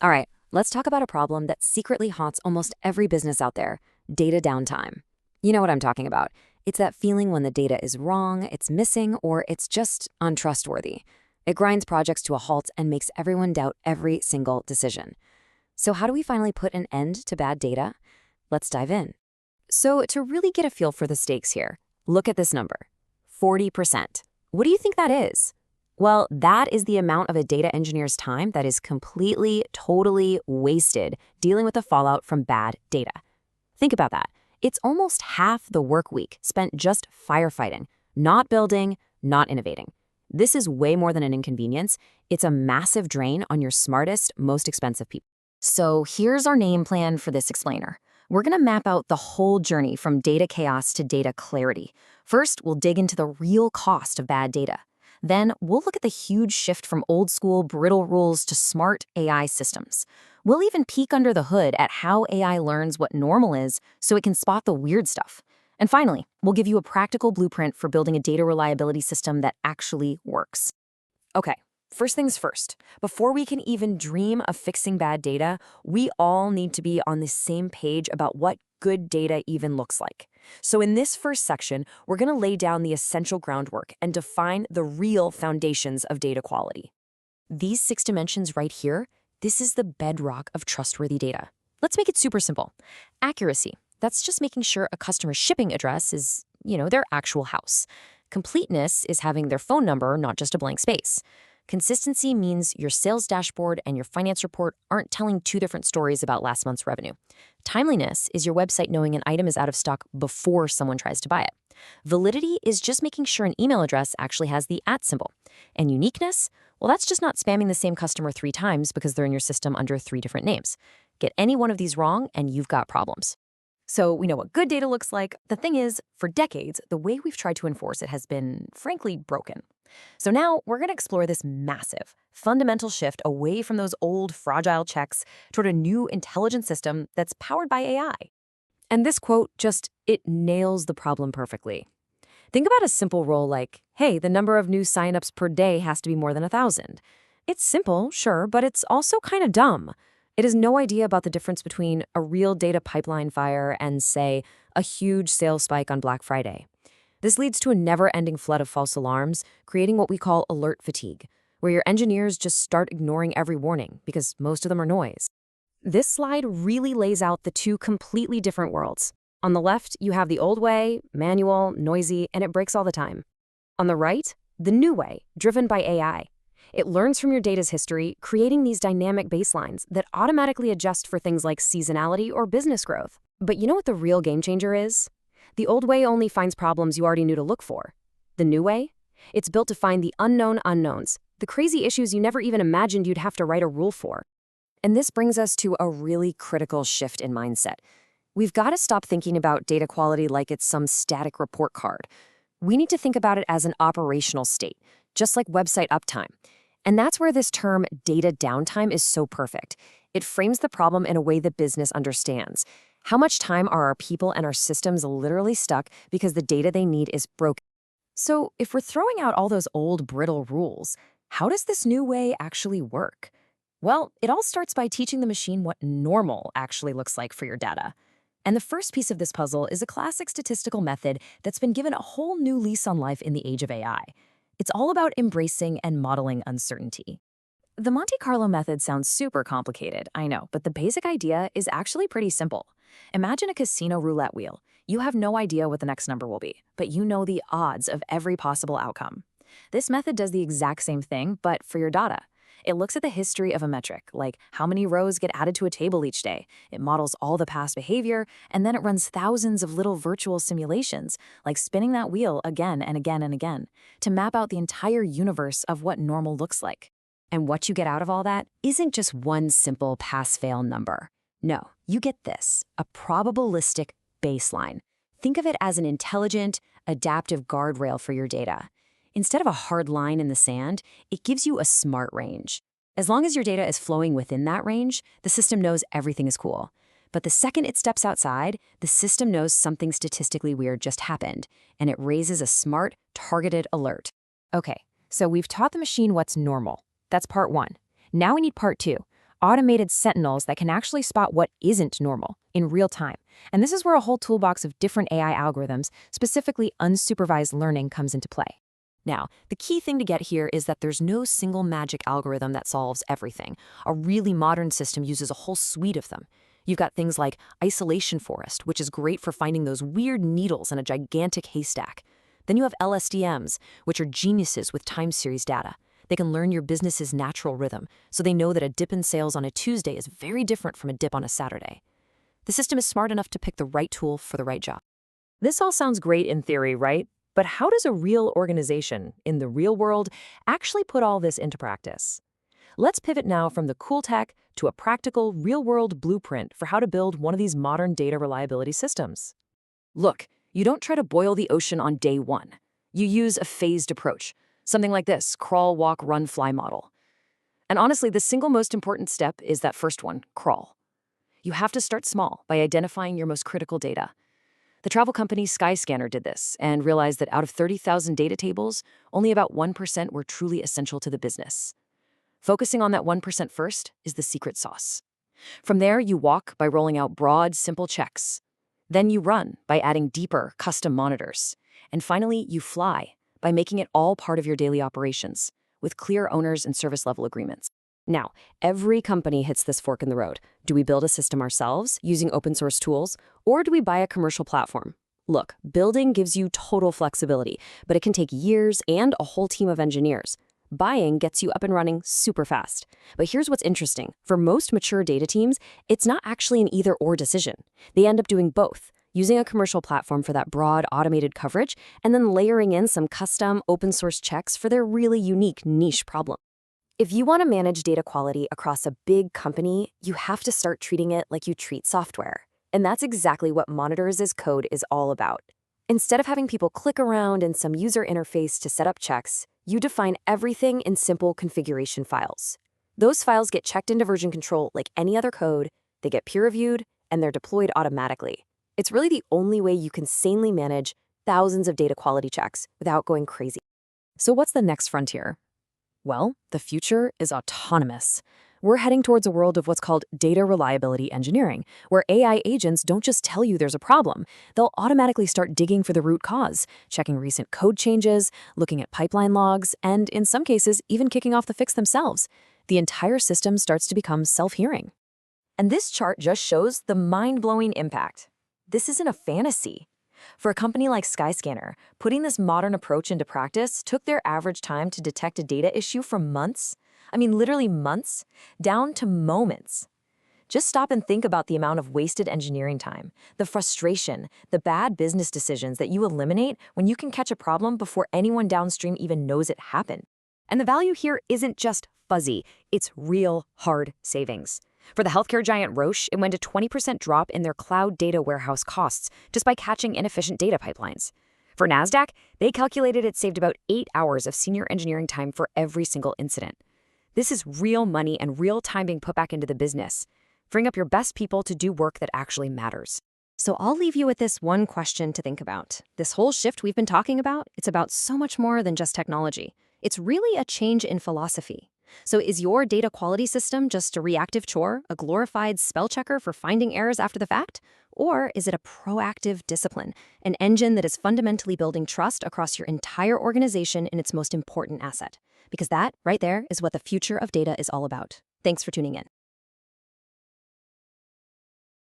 All right, let's talk about a problem that secretly haunts almost every business out there: data downtime. You know what I'm talking about. It's that feeling when the data is wrong, it's missing, or it's just untrustworthy. It grinds projects to a halt and makes everyone doubt every single decision. So how do we finally put an end to bad data? Let's dive in. So to really get a feel for the stakes here, look at this number: 40%. What do you think that is? Well, that is the amount of a data engineer's time that is completely, totally wasted dealing with the fallout from bad data. Think about that. It's almost half the work week spent just firefighting, not building, not innovating. This is way more than an inconvenience. It's a massive drain on your smartest, most expensive people. So here's our game plan for this explainer. We're going to map out the whole journey from data chaos to data clarity. First, we'll dig into the real cost of bad data. Then we'll look at the huge shift from old school brittle rules to smart AI systems. We'll even peek under the hood at how AI learns what normal is so it can spot the weird stuff. And finally, we'll give you a practical blueprint for building a data reliability system that actually works. Okay, first things first. Before we can even dream of fixing bad data, we all need to be on the same page about what good data even looks like. So in this first section, we're going to lay down the essential groundwork and define the real foundations of data quality. These 6 dimensions right here, this is the bedrock of trustworthy data. Let's make it super simple. Accuracy, that's just making sure a customer's shipping address is, their actual house. Completeness is having their phone number, not just a blank space. Consistency means your sales dashboard and your finance report aren't telling 2 different stories about last month's revenue. Timeliness is your website knowing an item is out of stock before someone tries to buy it. Validity is just making sure an email address actually has the @ symbol. And uniqueness, well, that's just not spamming the same customer 3 times because they're in your system under 3 different names. Get any one of these wrong and you've got problems. So we know what good data looks like. The thing is, for decades, the way we've tried to enforce it has been, frankly, broken. So now we're going to explore this massive, fundamental shift away from those old, fragile checks toward a new intelligent system that's powered by AI. And this quote it nails the problem perfectly. Think about a simple rule like, hey, the number of new signups per day has to be more than 1,000. It's simple, sure, but it's also kind of dumb. It has no idea about the difference between a real data pipeline fire and, say, a huge sales spike on Black Friday. This leads to a never-ending flood of false alarms, creating what we call alert fatigue, where your engineers just start ignoring every warning because most of them are noise. This slide really lays out the 2 completely different worlds. On the left, you have the old way, manual, noisy, and it breaks all the time. On the right, the new way, driven by AI. It learns from your data's history, creating these dynamic baselines that automatically adjust for things like seasonality or business growth. But you know what the real game changer is? The old way only finds problems you already knew to look for. The new way? It's built to find the unknown unknowns, the crazy issues you never even imagined you'd have to write a rule for. And this brings us to a really critical shift in mindset. We've got to stop thinking about data quality like it's some static report card. We need to think about it as an operational state, just like website uptime. And that's where this term data downtime is so perfect. It frames the problem in a way the business understands. How much time are our people and our systems literally stuck because the data they need is broken? So if we're throwing out all those old brittle rules, how does this new way actually work? Well, it all starts by teaching the machine what normal actually looks like for your data. And the first piece of this puzzle is a classic statistical method that's been given a whole new lease on life in the age of AI. It's all about embracing and modeling uncertainty. The Monte Carlo method sounds super complicated, I know, but the basic idea is actually pretty simple. Imagine a casino roulette wheel. You have no idea what the next number will be, but you know the odds of every possible outcome. This method does the exact same thing, but for your data. It looks at the history of a metric, like how many rows get added to a table each day. It models all the past behavior, and then it runs thousands of little virtual simulations, like spinning that wheel again and again and again, to map out the entire universe of what normal looks like. And what you get out of all that isn't just one simple pass-fail number. No, you get this, a probabilistic baseline. Think of it as an intelligent, adaptive guardrail for your data. Instead of a hard line in the sand, it gives you a smart range. As long as your data is flowing within that range, the system knows everything is cool. But the second it steps outside, the system knows something statistically weird just happened, and it raises a smart, targeted alert. Okay, so we've taught the machine what's normal. That's part 1. Now we need part 2. automated sentinels that can actually spot what isn't normal in real time. And this is where a whole toolbox of different AI algorithms, specifically unsupervised learning, comes into play. Now, the key thing to get here is that there's no single magic algorithm that solves everything. A really modern system uses a whole suite of them. You've got things like isolation forest, which is great for finding those weird needles in a gigantic haystack. Then you have LSTMs, which are geniuses with time series data. They can learn your business's natural rhythm, so they know that a dip in sales on a Tuesday is very different from a dip on a Saturday. The system is smart enough to pick the right tool for the right job. This all sounds great in theory, right? But how does a real organization, in the real world, actually put all this into practice? Let's pivot now from the cool tech to a practical, real-world blueprint for how to build one of these modern data reliability systems. Look, you don't try to boil the ocean on day one. You use a phased approach, something like this: crawl, walk, run, fly model. And honestly, the single most important step is that first one, crawl. You have to start small by identifying your most critical data. The travel company Skyscanner did this and realized that out of 30,000 data tables, only about 1% were truly essential to the business. Focusing on that 1% first is the secret sauce. From there, you walk by rolling out broad, simple checks. Then you run by adding deeper, custom monitors. And finally, you fly by making it all part of your daily operations, with clear owners and service-level agreements. Now, every company hits this fork in the road. Do we build a system ourselves using open source tools, or do we buy a commercial platform? Look, building gives you total flexibility, but it can take years and a whole team of engineers. Buying gets you up and running super fast. But here's what's interesting. For most mature data teams, it's not actually an either-or decision. They end up doing both, using a commercial platform for that broad, automated coverage, and then layering in some custom open source checks for their really unique niche problem. If you want to manage data quality across a big company, you have to start treating it like you treat software. And that's exactly what Monitors as Code is all about. Instead of having people click around in some user interface to set up checks, you define everything in simple configuration files. Those files get checked into version control like any other code, they get peer-reviewed, and they're deployed automatically. It's really the only way you can sanely manage thousands of data quality checks without going crazy. So what's the next frontier? Well, the future is autonomous. We're heading towards a world of what's called data reliability engineering, where AI agents don't just tell you there's a problem. They'll automatically start digging for the root cause, checking recent code changes, looking at pipeline logs, and in some cases, even kicking off the fix themselves. The entire system starts to become self-hearing. And this chart just shows the mind-blowing impact. This isn't a fantasy. For a company like Skyscanner, putting this modern approach into practice took their average time to detect a data issue from months, literally months, down to moments. Just stop and think about the amount of wasted engineering time, the frustration, the bad business decisions that you eliminate when you can catch a problem before anyone downstream even knows it happened. And the value here isn't just fuzzy, it's real hard savings. For the healthcare giant Roche, it went a 20% drop in their cloud data warehouse costs just by catching inefficient data pipelines. For NASDAQ, they calculated it saved about 8 hours of senior engineering time for every single incident. This is real money and real time being put back into the business, freeing up your best people to do work that actually matters. So I'll leave you with this one question to think about. This whole shift we've been talking about, it's about so much more than just technology. It's really a change in philosophy. So is your data quality system just a reactive chore, a glorified spell checker for finding errors after the fact? Or is it a proactive discipline, an engine that is fundamentally building trust across your entire organization in its most important asset? Because that, right there, is what the future of data is all about. Thanks for tuning in.